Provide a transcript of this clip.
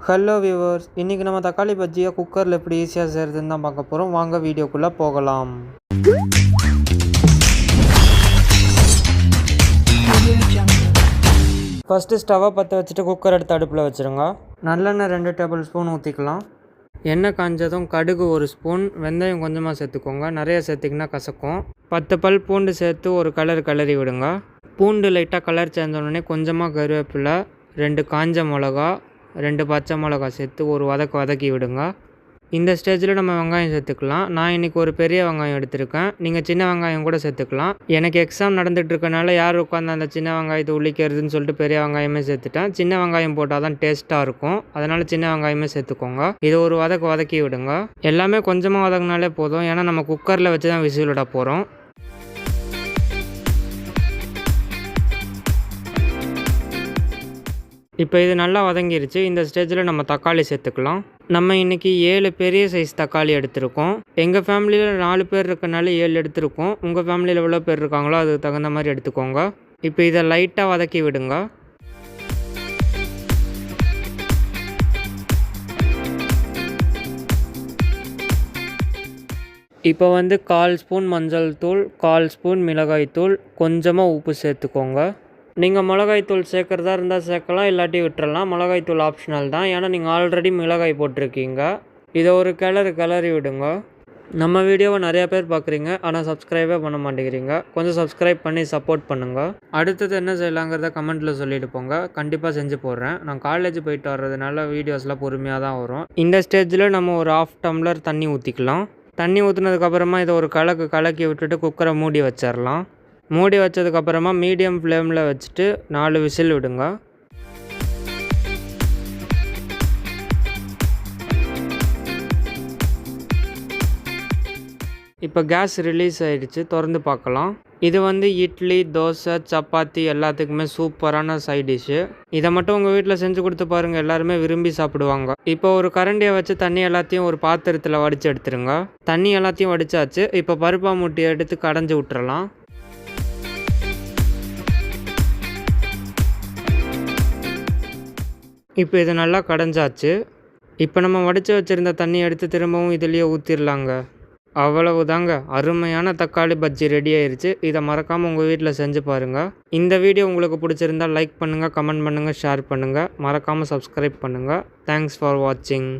Hello viewers, இன்றைக்கி நம்ம தக்காளி பஜ்ஜியை குக்கரில் எப்படி ஈஸியாக செய்கிறதுன்னு தான் பார்க்க போகிறோம். வாங்க வீடியோக்குள்ளே போகலாம். ஃபஸ்ட்டு ஸ்டவ்வை பற்ற வச்சுட்டு குக்கர் எடுத்து அடுப்பில் வச்சுருங்க. நல்லெண்ணெய் 2 டேபிள் ஸ்பூன் ஊற்றிக்கலாம். எண்ணெய் காஞ்சதும் கடுகு 1 ஸ்பூன், வெந்தயம் கொஞ்சமாக சேர்த்துக்கோங்க. நிறைய சேர்த்திங்கன்னா கசக்கும். 10 பல் பூண்டு சேர்த்து ஒரு கிளறி விடுங்க. பூண்டு லைட்டாக கலர் சேர்ந்தோடனே கொஞ்சமாக கருவேப்பிலை, 2 காஞ்ச மிளகா, 2 பச்சை மிளகா சேர்த்து ஒரு வதக்கி விடுங்க. இந்த ஸ்டேஜில் நம்ம வெங்காயம் சேர்த்துக்கலாம். நான் இன்றைக்கி ஒரு பெரிய வெங்காயம் எடுத்திருக்கேன். நீங்கள் சின்ன வெங்காயம் கூட சேர்த்துக்கலாம். எனக்கு எக்ஸாம் நடந்துகிட்டு இருக்கனால யார் உட்காந்து அந்த சின்ன வெங்காயத்தை உள்ளிக்கிறதுன்னு சொல்லிட்டு பெரிய வெங்காயமே சேர்த்துட்டேன். சின்ன வெங்காயம் போட்டால் தான் டேஸ்ட்டாக இருக்கும், அதனால் சின்ன வெங்காயமே சேர்த்துக்கோங்க. இதை ஒரு வதக்கி விடுங்க. எல்லாமே கொஞ்சமாக வதக்கினாலே போதும், ஏன்னா நம்ம குக்கரில் வச்சு தான் விசில் விட போகிறோம். இப்போ இது நல்லா வதங்கிருச்சு. இந்த ஸ்டேஜில் நம்ம தக்காளி சேர்த்துக்கலாம். நம்ம இன்றைக்கி 7 பெரிய சைஸ் தக்காளி எடுத்திருக்கோம். எங்கள் ஃபேமிலியில் 4 பேர் இருக்கனால 7 எடுத்திருக்கோம். உங்கள் ஃபேமிலியில் எவ்வளோ பேர் இருக்காங்களோ அதுக்கு தகுந்த மாதிரி எடுத்துக்கோங்க. இப்போ இதை லைட்டாக வதக்கி விடுங்க. இப்போ 1/4 ஸ்பூன் மஞ்சள் தூள், 1/4 ஸ்பூன் மிளகாய் தூள், கொஞ்சமாக உப்பு சேர்த்துக்கோங்க. நீங்கள் மிளகாய்த்தூள் சேர்க்குறதா இருந்தால் சேர்க்கலாம், இல்லாட்டி விட்டுறலாம். மிளகாய்த்தூள் ஆப்ஷனல் தான், ஏன்னா நீங்கள் ஆல்ரெடி மிளகாய் போட்டிருக்கீங்க. இதை ஒரு கிளறி விடுங்க. நம்ம வீடியோவை நிறையா பேர் பார்க்குறீங்க, ஆனால் சப்ஸ்கிரைபே பண்ண மாட்டேங்கிறீங்க. கொஞ்சம் சப்ஸ்கிரைப் பண்ணி சப்போர்ட் பண்ணுங்கள். அடுத்தது என்ன செய்யலாங்கிறத கமெண்ட்டில் சொல்லிட்டு போங்க. கண்டிப்பாக செஞ்சு போடுறேன். நான் காலேஜ் போயிட்டு வர்றதுனால வீடியோஸ்லாம் பொறுமையாக தான் வரும். இந்த ஸ்டேஜில் நம்ம ஒரு 1/2 டம்ளர் தண்ணி ஊற்றிக்கலாம். தண்ணி ஊற்றுனதுக்கப்புறமா இதை ஒரு கலக்கி விட்டுட்டு குக்கரை மூடி வச்சிடலாம். மூடி வச்சதுக்கப்புறமா மீடியம் ஃப்ளேமில் வச்சுட்டு 4 விசில் விடுங்க. இப்போ கேஸ் ரிலீஸ் ஆகிடுச்சு, திறந்து பார்க்கலாம். இது இட்லி, தோசை, சப்பாத்தி எல்லாத்துக்குமே சூப்பரான சைட் டிஷ்ஷு. இதை மட்டும் உங்கள் வீட்டில் செஞ்சு கொடுத்து பாருங்கள், எல்லாருமே விரும்பி சாப்பிடுவாங்க. இப்போ ஒரு கரண்டியை வச்சு தண்ணி எல்லாத்தையும் ஒரு பாத்திரத்தில் வடித்து எடுத்துருங்க. தண்ணி எல்லாத்தையும் வடித்தாச்சு. இப்போ பருப்பா மூட்டி எடுத்து கடைஞ்சி விட்டுறலாம். இப்போ இது நல்லா கடைஞ்சாச்சு. இப்போ நம்ம வடித்து வச்சுருந்த தண்ணி எடுத்து திரும்பவும் இதுலேயே ஊற்றிடலாங்க. அவ்வளவு தாங்க, அருமையான தக்காளி பஜ்ஜி ரெடி ஆயிடுச்சு. இதை மறக்காமல் உங்கள் வீட்டில் செஞ்சு பாருங்கள். இந்த வீடியோ உங்களுக்கு பிடிச்சிருந்தால் லைக் பண்ணுங்கள், கமெண்ட் பண்ணுங்கள், ஷேர் பண்ணுங்கள். மறக்காமல் சப்ஸ்கிரைப் பண்ணுங்கள். தேங்க்ஸ் ஃபார் வாட்சிங்.